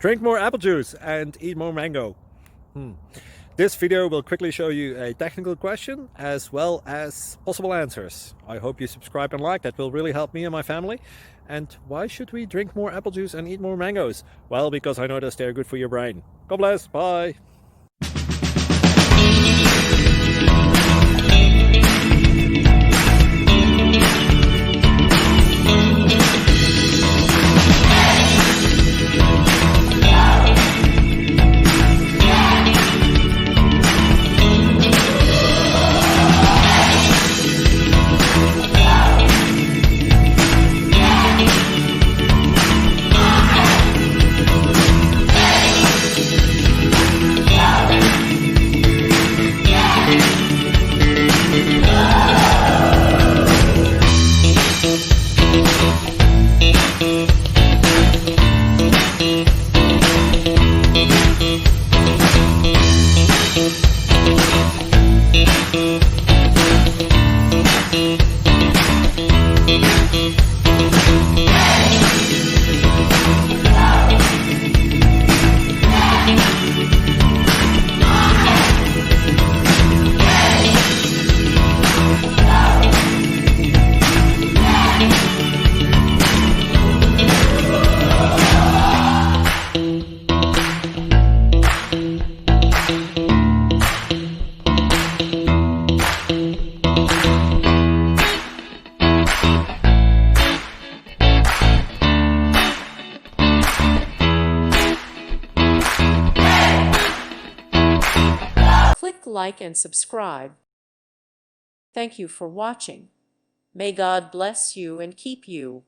Drink more apple juice and eat more mango. This video will quickly show you a technical question as well as possible answers. I hope you subscribe and like, that will really help me and my family. And why should we drink more apple juice and eat more mangoes? Well, because I noticed they're good for your brain. God bless, bye! Click like and subscribe. Thank you for watching. May God bless you and keep you.